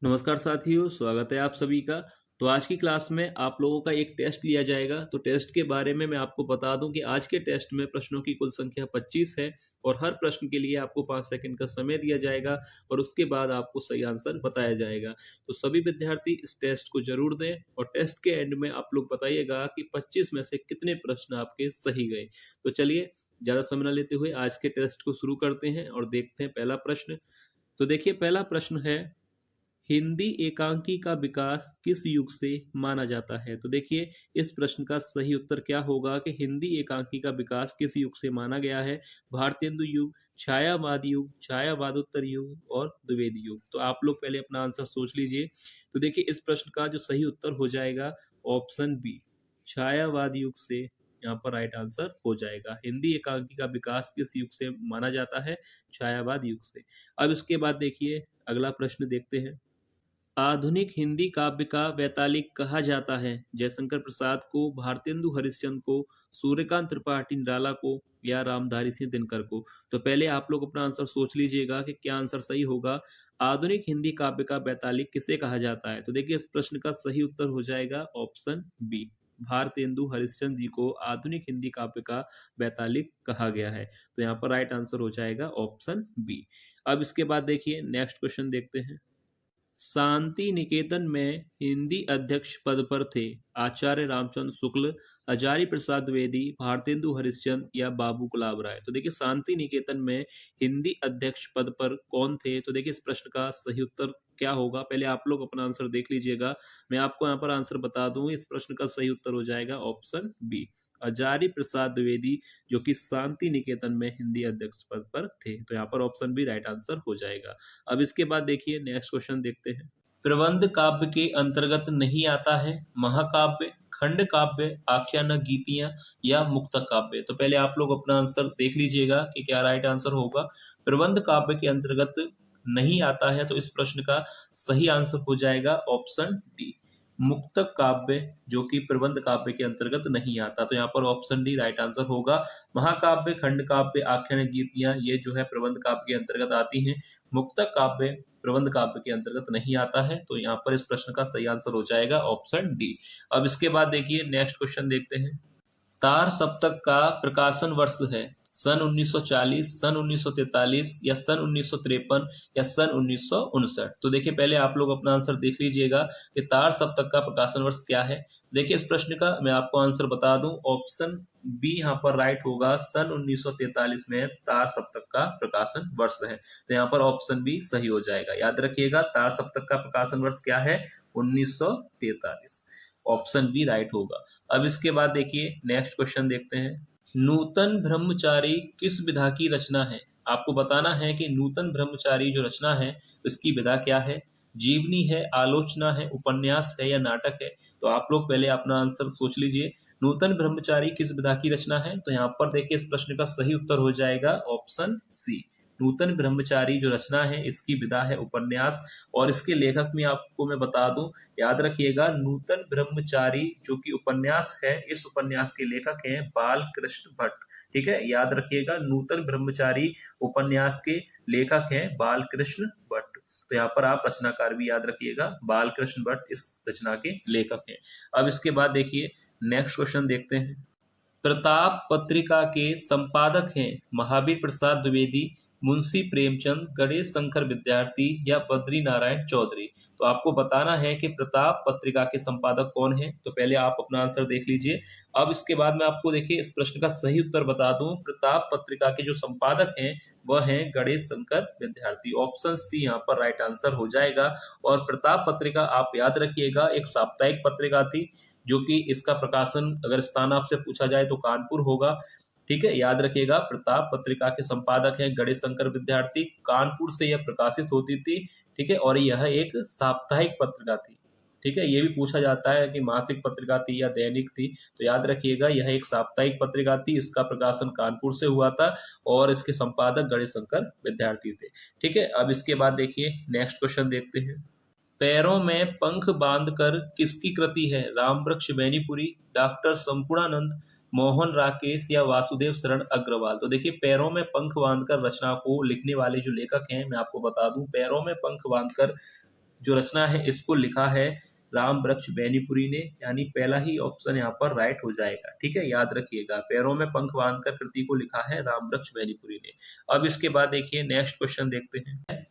नमस्कार साथियों, स्वागत है आप सभी का। तो आज की क्लास में आप लोगों का एक टेस्ट लिया जाएगा। तो टेस्ट के बारे में मैं आपको बता दूं कि आज के टेस्ट में प्रश्नों की कुल संख्या 25 है और हर प्रश्न के लिए आपको 5 सेकंड का समय दिया जाएगा और उसके बाद आपको सही आंसर बताया जाएगा। तो सभी विद्यार्थी इस टेस्ट को जरूर दें और टेस्ट के एंड में आप लोग बताइएगा कि 25 में से कितने प्रश्न आपके सही गए। तो चलिए ज़्यादा समय न लेते हुए आज के टेस्ट को शुरू करते हैं और देखते हैं पहला प्रश्न। तो देखिए, पहला प्रश्न है, हिंदी एकांकी का विकास किस युग से माना जाता है। तो देखिए, इस प्रश्न का सही उत्तर क्या होगा कि हिंदी एकांकी का विकास किस युग से माना गया है। भारतेंदु युग, छायावाद युग, छायावादोत्तर युग और द्विवेदी युग। तो आप लोग पहले अपना आंसर सोच लीजिए। तो देखिए, इस प्रश्न का जो सही उत्तर हो जाएगा ऑप्शन बी, छायावाद युग से यहाँ पर राइट आंसर हो जाएगा। हिंदी एकांकी का विकास किस युग से माना जाता है, छायावाद युग से। अब इसके बाद देखिए अगला प्रश्न देखते हैं। आधुनिक हिंदी काव्य का वैतालिक कहा जाता है जयशंकर प्रसाद को, भारतेंदु हरिश्चंद्र को, सूर्यकांत त्रिपाठी निराला को या रामधारी सिंह दिनकर को। तो पहले आप लोग अपना आंसर सोच लीजिएगा कि क्या आंसर सही होगा। आधुनिक हिंदी काव्य का वैतालिक किसे कहा जाता है। तो देखिए, इस प्रश्न का सही उत्तर हो जाएगा ऑप्शन बी, भारतेंदु हरिश्चंद्र जी को आधुनिक हिंदी काव्य का वैतालिक कहा गया है। तो यहाँ पर राइट आंसर हो जाएगा ऑप्शन बी। अब इसके बाद देखिए नेक्स्ट क्वेश्चन देखते हैं। शांति निकेतन में हिंदी अध्यक्ष पद पर थे आचार्य रामचंद्र शुक्ल, हजारी प्रसाद द्विवेदी, भारतेंदु हरिश्चंद्र या बाबू गुलाब राय। तो देखिए, शांति निकेतन में हिंदी अध्यक्ष पद पर कौन थे। तो देखिए, इस प्रश्न का सही उत्तर क्या होगा, पहले आप लोग अपना आंसर देख लीजिएगा। मैं आपको यहाँ पर आंसर बता दूं, इस प्रश्न का सही उत्तर हो जाएगा ऑप्शन बी, हजारी प्रसाद द्विवेदी, जो कि शांति निकेतन में हिंदी अध्यक्ष पद पर थे। तो यहाँ पर ऑप्शन बी राइट आंसर हो जाएगा। अब इसके बाद देखिए नेक्स्ट क्वेश्चन देखते हैं। प्रबंध काव्य के अंतर्गत नहीं आता है महाकाव्य, खंड काव्य, आख्यान गीतियां या मुक्तक काव्य। तो पहले आप लोग अपना आंसर देख लीजिएगा कि क्या राइट आंसर होगा। प्रबंध काव्य के अंतर्गत नहीं आता है तो इस प्रश्न का सही आंसर हो जाएगा ऑप्शन डी, मुक्तक काव्य, जो कि प्रबंध काव्य के अंतर्गत नहीं आता। तो यहाँ पर ऑप्शन डी राइट आंसर होगा। महाकाव्य, खंड काव्य, आख्यान गीतियां ये जो है प्रबंध काव्य के अंतर्गत आती हैं। मुक्तक काव्य प्रबंध काव्य के अंतर्गत नहीं आता है। तो यहाँ पर इस प्रश्न का सही आंसर हो जाएगा ऑप्शन डी। अब इसके बाद देखिए नेक्स्ट क्वेश्चन देखते हैं। तार सप्तक का प्रकाशन वर्ष है सन 1940, सन 1943 या सन 1953 या सन 1959। तो देखिए, पहले आप लोग अपना आंसर देख लीजिएगा कि तार सप्तक का प्रकाशन वर्ष क्या है। देखिए, इस प्रश्न का मैं आपको आंसर बता दूं, ऑप्शन बी यहाँ पर राइट होगा। सन 1943 में तार सप्तक का प्रकाशन वर्ष है। तो यहाँ पर ऑप्शन बी सही हो जाएगा। याद रखिएगा, तार सप्तक का प्रकाशन वर्ष क्या है, 1943। ऑप्शन बी राइट होगा। अब इसके बाद देखिए नेक्स्ट क्वेश्चन देखते हैं। नूतन ब्रह्मचारी किस विधा की रचना है। आपको बताना है कि नूतन ब्रह्मचारी जो रचना है इसकी विधा क्या है। जीवनी है, आलोचना है, उपन्यास है या नाटक है। तो आप लोग पहले अपना आंसर सोच लीजिए। नूतन ब्रह्मचारी किस विधा की रचना है। तो यहाँ पर देखिए, इस प्रश्न का सही उत्तर हो जाएगा ऑप्शन सी, नूतन ब्रह्मचारी जो रचना है इसकी विधा है उपन्यास। और इसके लेखक में आपको मैं बता दूं, याद रखिएगा, नूतन ब्रह्मचारी जो कि उपन्यास है, इस उपन्यास के लेखक हैं बालकृष्ण भट्ट। ठीक है, याद रखिएगा, नूतन ब्रह्मचारी उपन्यास के लेखक हैं बालकृष्ण भट्ट। तो यहाँ पर आप रचनाकार भी याद रखिएगा, बालकृष्ण भट्ट इस रचना के लेखक हैं। अब इसके बाद देखिए नेक्स्ट क्वेश्चन देखते हैं। प्रताप पत्रिका के संपादक हैं महावीर प्रसाद द्विवेदी, मुंशी प्रेमचंद, गणेश शंकर विद्यार्थी या बद्री नारायण चौधरी। तो आपको बताना है कि प्रताप पत्रिका के संपादक कौन है। तो पहले आप अपना आंसर देख लीजिए। अब इसके बाद मैं आपको देखिए इस प्रश्न का सही उत्तर बता दूं। प्रताप पत्रिका के जो संपादक हैं वह हैं गणेश शंकर विद्यार्थी। ऑप्शन सी यहाँ पर राइट आंसर हो जाएगा। और प्रताप पत्रिका आप याद रखिएगा एक साप्ताहिक पत्रिका थी, जो कि इसका प्रकाशन अगर स्थान आपसे पूछा जाए तो कानपुर होगा। ठीक है, याद रखिएगा, प्रताप पत्रिका के संपादक हैं गणेश शंकर विद्यार्थी, कानपुर से यह प्रकाशित होती थी। ठीक है, और यह एक साप्ताहिक पत्रिका थी। ठीक है, ये भी पूछा जाता है कि मासिक पत्रिका थी या दैनिक थी। तो याद रखिएगा, यह एक साप्ताहिक पत्रिका थी, इसका प्रकाशन कानपुर से हुआ था और इसके संपादक गणेश शंकर विद्यार्थी थे। ठीक है, अब इसके बाद देखिए नेक्स्ट क्वेश्चन देखते हैं। पैरों में पंख बांधकर किसकी कृति है। रामवृक्ष बैनीपुरी, डॉक्टर संपूर्णानंद, मोहन राकेश या वासुदेव शरण अग्रवाल। तो देखिए, पैरों में पंख बांधकर रचना को लिखने वाले जो लेखक हैं मैं आपको बता दूं, पैरों में पंख बांधकर जो रचना है इसको लिखा है राम वृक्ष बेनीपुरी ने, यानी पहला ही ऑप्शन यहाँ पर राइट हो जाएगा। ठीक है, याद रखिएगा, पैरों में पंख बांधकर कृति को लिखा है राम वृक्ष बेनीपुरी ने। अब इसके बाद देखिए नेक्स्ट क्वेश्चन देखते हैं।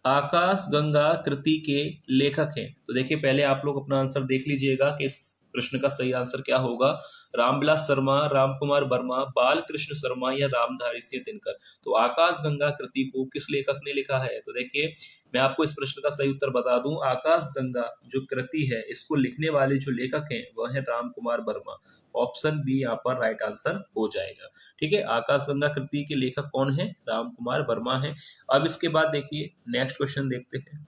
आकाश गंगा कृति के लेखक हैं, तो देखिए पहले आप लोग अपना आंसर देख लीजिएगा कि इस प्रश्न का सही आंसर क्या होगा। रामविलास शर्मा, रामकुमार वर्मा, बालकृष्ण शर्मा या रामधारी सिंह दिनकर। तो आकाश गंगा कृति को किस लेखक ने लिखा है? तो देखिए मैं आपको इस प्रश्न का सही उत्तर बता दूं, आकाश गंगा जो कृति है इसको लिखने वाले जो लेखक हैं वह है रामकुमार वर्मा। ऑप्शन बी यहाँ पर राइट आंसर हो जाएगा। ठीक है, आकाश गंगा कृति के लेखक कौन है? रामकुमार वर्मा है। अब इसके बाद देखिए नेक्स्ट क्वेश्चन देखते हैं।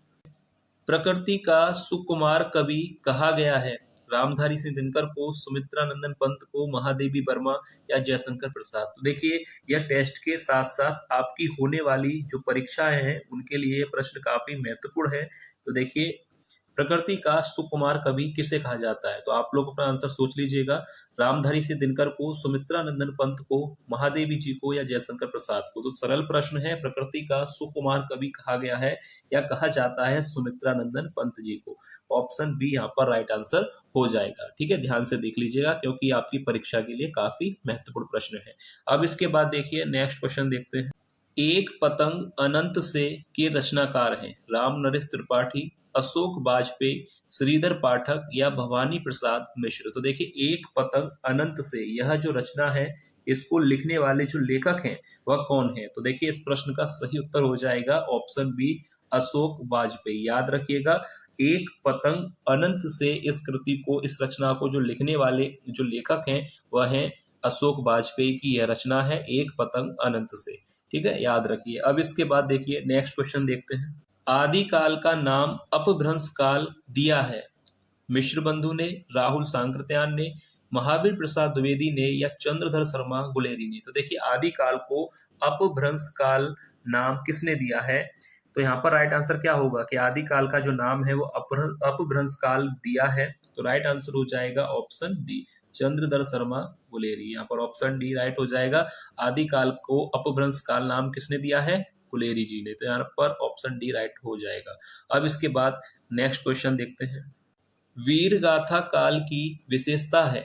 प्रकृति का सुकुमार कवि कहा गया है? रामधारी सिंह दिनकर को, सुमित्रा नंदन पंत को, महादेवी वर्मा या जयशंकर प्रसाद। तो देखिए यह टेस्ट के साथ साथ आपकी होने वाली जो परीक्षाएं हैं उनके लिए प्रश्न काफी महत्वपूर्ण है। तो देखिए प्रकृति का सुकुमार कवि किसे कहा जाता है? तो आप लोग अपना आंसर सोच लीजिएगा। रामधारी सिंह दिनकर को, सुमित्रा नंदन पंत को, महादेवी जी को या जयशंकर प्रसाद को। तो सरल प्रश्न है, प्रकृति का सुकुमार कवि कहा गया है या कहा जाता है सुमित्रा नंदन पंत जी को। ऑप्शन बी यहाँ पर राइट आंसर हो जाएगा। ठीक है, ध्यान से देख लीजिएगा क्योंकि आपकी परीक्षा के लिए काफी महत्वपूर्ण प्रश्न है। अब इसके बाद देखिए नेक्स्ट क्वेश्चन देखते हैं। एक पतंग अनंत से के रचनाकार हैं? राम नरेश त्रिपाठी, अशोक वाजपेयी, श्रीधर पाठक या भवानी प्रसाद मिश्र। तो देखिए एक पतंग अनंत से, यह जो रचना है इसको लिखने वाले जो लेखक हैं वह कौन है? तो देखिए इस प्रश्न का सही उत्तर हो जाएगा ऑप्शन बी अशोक वाजपेयी। याद रखिएगा, एक पतंग अनंत से इस कृति को, इस रचना को जो लिखने वाले जो लेखक हैं वह है अशोक वाजपेयी की यह रचना है एक पतंग अनंत से। ठीक है, याद रखिए। अब इसके बाद देखिए नेक्स्ट क्वेश्चन देखते हैं। आदिकाल का नाम अपभ्रंश काल दिया है? मिश्र बंधु ने, राहुल सांकृत्यायन ने, महावीर प्रसाद द्विवेदी ने या चंद्रधर शर्मा गुलेरी ने। तो देखिए आदिकाल को अपभ्रंश काल नाम किसने दिया है? तो यहाँ पर राइट आंसर क्या होगा कि आदिकाल का जो नाम है वो अपभ्रंश काल दिया है। तो राइट आंसर हो जाएगा ऑप्शन डी चंद्रधर शर्मा गुलेरी। यहाँ पर ऑप्शन डी राइट हो जाएगा। आदिकाल को अपभ्रंश काल नाम किसने दिया है? गुलेरी जी ने। तो यहाँ पर ऑप्शन डी राइट हो जाएगा। अब इसके बाद नेक्स्ट क्वेश्चन देखते हैं। वीर गाथा काल की विशेषता है?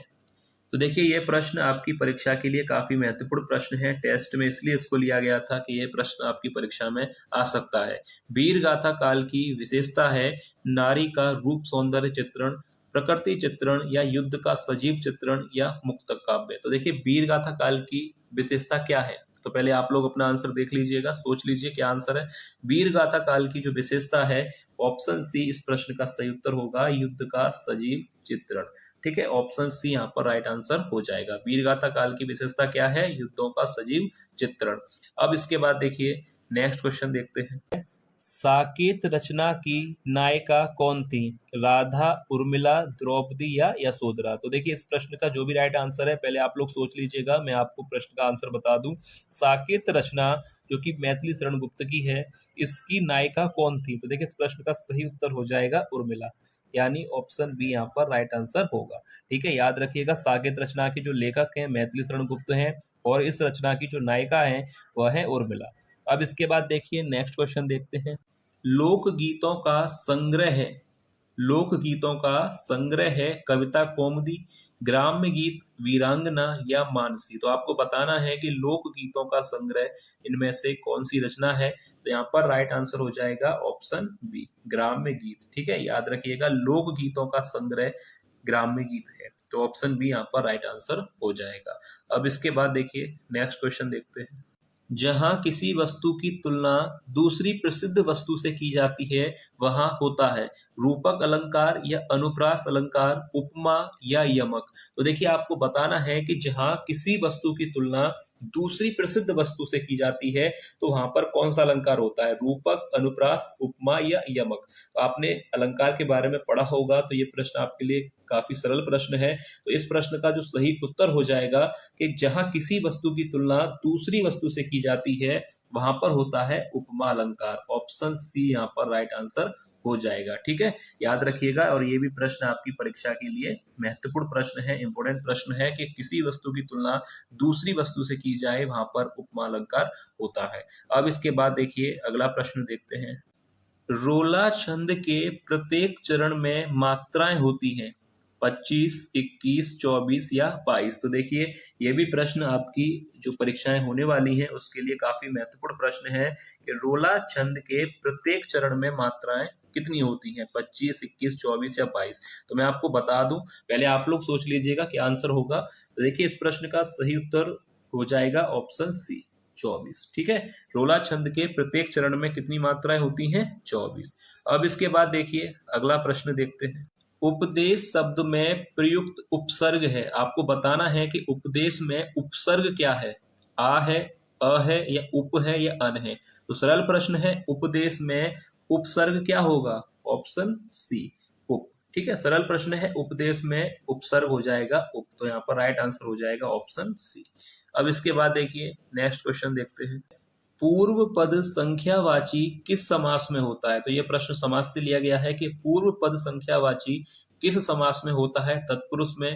तो देखिए ये प्रश्न आपकी परीक्षा के लिए काफी महत्वपूर्ण प्रश्न है। टेस्ट में इसलिए इसको लिया गया था कि ये प्रश्न आपकी परीक्षा में आ सकता है। वीर गाथा काल की विशेषता है नारी का रूप सौंदर्य चित्रण, प्रकृति चित्रण या युद्ध का सजीव चित्रण या मुक्तक काव्य। तो देखिए वीर गाथा काल की विशेषता क्या है? तो पहले आप लोग अपना आंसर देख लीजिएगा, सोच लीजिए क्या आंसर है। वीर गाथा काल की जो विशेषता है ऑप्शन सी इस प्रश्न का सही उत्तर होगा युद्ध का सजीव चित्रण। ठीक है, ऑप्शन सी यहाँ पर राइट आंसर हो जाएगा। वीरगाथा काल की विशेषता क्या है? युद्धों का सजीव चित्रण। अब इसके बाद देखिए नेक्स्ट क्वेश्चन देखते हैं। साकेत रचना की नायिका कौन थी? राधा, उर्मिला, द्रौपदी या यशोधरा। तो देखिए इस प्रश्न का जो भी राइट आंसर है पहले आप लोग सोच लीजिएगा, मैं आपको प्रश्न का आंसर बता दूं। साकेत रचना जो कि मैथिली शरण गुप्त की है, इसकी नायिका कौन थी? तो देखिए इस प्रश्न का सही उत्तर हो जाएगा उर्मिला, यानी ऑप्शन बी यहाँ पर राइट आंसर होगा। ठीक है, याद रखिएगा साकेत रचना के जो लेखक हैं मैथिली शरण गुप्त हैं और इस रचना की जो नायिका है वह है उर्मिला। अब इसके बाद देखिए नेक्स्ट क्वेश्चन देखते हैं। लोकगीतों का संग्रह है, लोकगीतों का संग्रह है कविता कौमुदी, ग्राम्य गीत, वीरांगना या मानसी। तो आपको बताना है कि लोकगीतों का संग्रह इनमें से कौन सी रचना है। तो यहाँ पर राइट आंसर हो जाएगा ऑप्शन बी ग्राम्य गीत। ठीक है, याद रखिएगा लोकगीतों का संग्रह ग्राम्य गीत है। तो ऑप्शन बी यहाँ पर राइट आंसर हो जाएगा। अब इसके बाद देखिए नेक्स्ट क्वेश्चन देखते हैं। जहां किसी वस्तु की तुलना दूसरी प्रसिद्ध वस्तु से की जाती है वहां होता है रूपक अलंकार या अनुप्रास अलंकार, उपमा या यमक। तो देखिए आपको बताना है कि जहां किसी वस्तु की तुलना दूसरी प्रसिद्ध वस्तु से की जाती है तो वहां पर कौन सा अलंकार होता है? रूपक, अनुप्रास, उपमा या यमक। तो आपने अलंकार के बारे में पढ़ा होगा, तो ये प्रश्न आपके लिए काफी सरल प्रश्न है। तो इस प्रश्न का जो सही उत्तर हो जाएगा कि जहां किसी वस्तु की तुलना दूसरी वस्तु से की जाती है वहां पर होता है उपमा अलंकार। ऑप्शन सी यहाँ पर राइट आंसर हो जाएगा। ठीक है, याद रखिएगा। और ये भी प्रश्न आपकी परीक्षा के लिए महत्वपूर्ण प्रश्न है, इंपोर्टेंट प्रश्न है कि किसी वस्तु की तुलना दूसरी वस्तु से की जाए वहां पर उपमा अलंकार होता है। अब इसके बाद देखिए अगला प्रश्न देखते हैं। रोला छंद के प्रत्येक चरण में मात्राएं होती हैं 25, 21, 24 या 22। तो देखिए ये भी प्रश्न आपकी जो परीक्षाएं होने वाली हैं उसके लिए काफी महत्वपूर्ण प्रश्न है कि रोला छंद के प्रत्येक चरण में मात्राएं कितनी होती हैं 25, 21, 24 या 22। तो मैं आपको बता दूं, पहले आप लोग सोच लीजिएगा कि आंसर होगा। तो देखिए इस प्रश्न का सही उत्तर हो जाएगा ऑप्शन सी 24। ठीक है, रोला छंद के प्रत्येक चरण में कितनी मात्राएं होती हैं 24। अब इसके बाद देखिए अगला प्रश्न देखते हैं। उपदेश शब्द में प्रयुक्त उपसर्ग है, आपको बताना है कि उपदेश में उपसर्ग क्या है, आ है, अ है या उप है या अन है। तो सरल प्रश्न है, उपदेश में उपसर्ग क्या होगा, ऑप्शन सी उप। ठीक है, सरल प्रश्न है, उपदेश में उपसर्ग हो जाएगा उप। तो यहाँ पर राइट आंसर हो जाएगा ऑप्शन सी। अब इसके बाद देखिए नेक्स्ट क्वेश्चन देखते हैं। पूर्व पद संख्यावाची किस समास में होता है। तो ये प्रश्न समास से लिया गया है कि पूर्व पद संख्यावाची किस समास में होता है, तत्पुरुष में,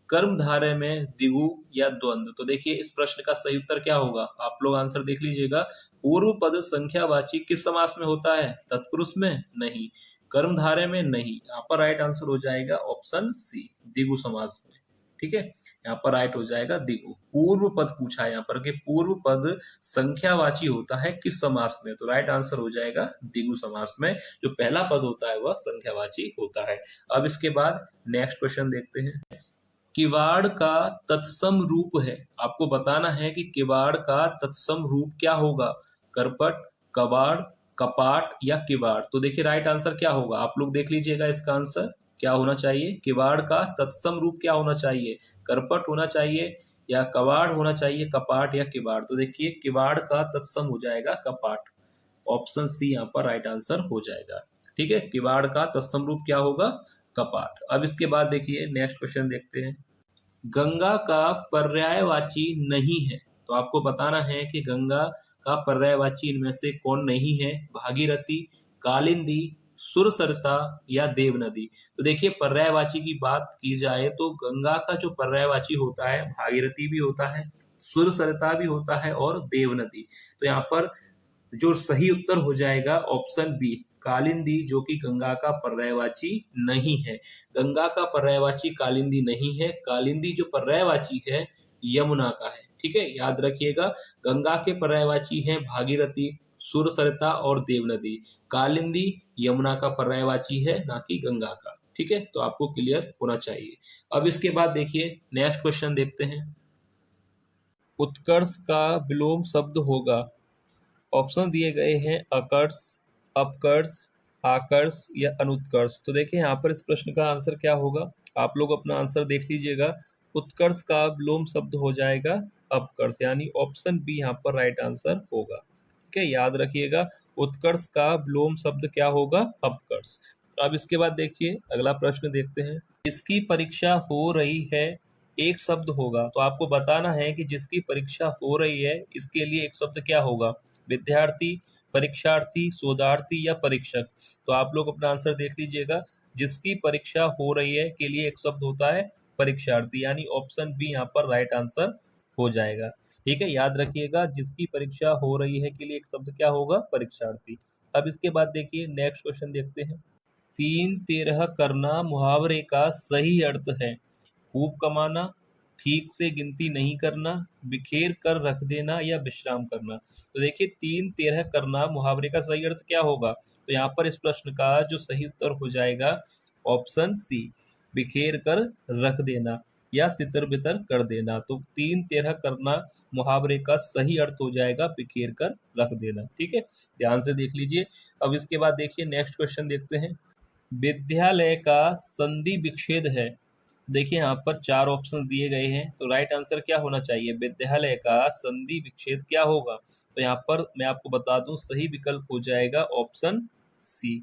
कर्मधारय में, द्विगु या द्वंद्व। तो देखिए इस प्रश्न का सही उत्तर क्या होगा, आप लोग आंसर देख लीजिएगा। पूर्व पद संख्यावाची किस समास में होता है, तत्पुरुष में नहीं, कर्मधारय में नहीं। यहाँ पर राइट आंसर हो जाएगा ऑप्शन सी द्विगु समास में। ठीक है, यहाँ पर राइट हो जाएगा द्विगु। पूर्व पद पूछा है यहाँ पर कि पूर्व पद संख्यावाची होता है किस समास में, तो राइट आंसर हो जाएगा द्विगु समास में। जो पहला पद होता है वह संख्यावाची होता है। अब इसके बाद नेक्स्ट क्वेश्चन देखते हैं। किवाड़ का तत्सम रूप है, आपको बताना है कि किवाड़ का तत्सम रूप क्या होगा, करपट, कबाड़, कपाट या किवाड़। तो देखिए राइट आंसर क्या होगा, आप लोग देख लीजिएगा इसका आंसर क्या होना चाहिए। किवाड़ का तत्सम रूप क्या होना चाहिए, करपट होना चाहिए या कबाड़ होना चाहिए, कपाट या किवाड़। तो देखिए किवाड़ का तत्सम हो जाएगा कपाट, ऑप्शन सी यहाँ पर राइट आंसर हो जाएगा। ठीक है, किवाड़ का तत्सम रूप क्या होगा, कपाट। अब इसके बाद देखिए नेक्स्ट क्वेश्चन देखते हैं। गंगा का पर्यायवाची नहीं है, तो आपको बताना है कि गंगा का पर्यायवाची इनमें से कौन नहीं है, भागीरथी, कालिंदी, सुरसरिता या देवनदी। तो देखिए पर्यायवाची की बात की जाए तो गंगा का जो पर्यायवाची होता है भागीरथी भी होता है, सुरसरिता भी होता है और देवनदी। तो यहाँ पर जो सही उत्तर हो जाएगा ऑप्शन बी कालिंदी, जो कि गंगा का पर्यायवाची नहीं है। गंगा का पर्यायवाची कालिंदी नहीं है, कालिंदी जो पर्यायवाची है यमुना का है। ठीक है, याद रखिएगा गंगा के पर्यायवाची हैं भागीरथी, सुरसरिता और देवनदी। कालिंदी यमुना का पर्यायवाची है, ना कि गंगा का। ठीक है, तो आपको क्लियर होना चाहिए। अब इसके बाद देखिए नेक्स्ट क्वेश्चन देखते हैं। उत्कर्ष का विलोम शब्द होगा, ऑप्शन दिए गए हैं अकर्ष, अपकर्ष, आकर्ष या अनुत्कर्ष। तो देखिए यहाँ पर इस प्रश्न का आंसर क्या होगा, आप लोग अपना आंसर देख लीजिएगा। उत्कर्ष का विलोम शब्द हो जाएगा अपकर्ष, यानी ऑप्शन बी यहाँ पर राइट आंसर होगा। ठीक है, याद रखिएगा उत्कर्ष का विलोम शब्द क्या होगा, अपकर्ष। अब इसके बाद देखिए अगला प्रश्न देखते हैं। इसकी परीक्षा हो रही है एक शब्द होगा, तो आपको बताना है कि जिसकी परीक्षा हो रही है इसके लिए एक शब्द क्या होगा, विद्यार्थी, परीक्षार्थी, शोधार्थी या परीक्षक। तो आप लोग अपना आंसर देख लीजिएगा। जिसकी परीक्षा हो रही है के लिए एक शब्द होता है परीक्षार्थी, यानी ऑप्शन बी यहाँ पर राइट आंसर हो जाएगा। ठीक है, याद रखिएगा जिसकी परीक्षा हो रही है के लिए एक शब्द क्या होगा, परीक्षार्थी। अब इसके बाद देखिए नेक्स्ट क्वेश्चन देखते हैं। 3-13 करना मुहावरे का सही अर्थ है, खूब कमाना, ठीक से गिनती नहीं करना, बिखेर कर रख देना या विश्राम करना। तो देखिए 3-13 करना मुहावरे का सही अर्थ क्या होगा, तो यहाँ पर इस प्रश्न का जो सही उत्तर हो जाएगा ऑप्शन सी बिखेर कर रख देना या तितर बितर कर देना। तो 3-13 करना मुहावरे का सही अर्थ हो जाएगा बिखेर कर रख देना। ठीक है, ध्यान से देख लीजिए। अब इसके बाद देखिए नेक्स्ट क्वेश्चन देखते हैं। विद्यालय का संधि विच्छेद है, देखिए यहाँ पर 4 ऑप्शन दिए गए हैं, तो राइट आंसर क्या होना चाहिए, विद्यालय का संधि विच्छेद क्या होगा। तो यहाँ पर मैं आपको बता दूं सही विकल्प हो जाएगा ऑप्शन सी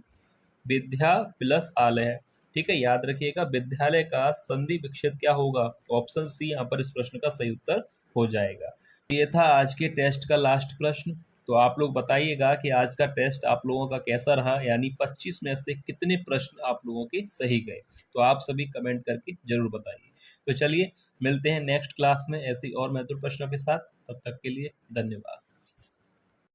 विद्या प्लस आलय। ठीक है, याद रखिएगा विद्यालय का संधि विच्छेद क्या होगा, ऑप्शन सी यहाँ पर इस प्रश्न का सही उत्तर हो जाएगा। ये था आज के टेस्ट का लास्ट प्रश्न। तो आप लोग बताइएगा कि आज का टेस्ट आप लोगों का कैसा रहा, यानी 25 में से कितने प्रश्न आप लोगों के सही गए। तो आप सभी कमेंट करके जरूर बताइए। तो चलिए मिलते हैं नेक्स्ट क्लास में ऐसे और महत्वपूर्ण प्रश्नों के साथ, तब तक के लिए धन्यवाद।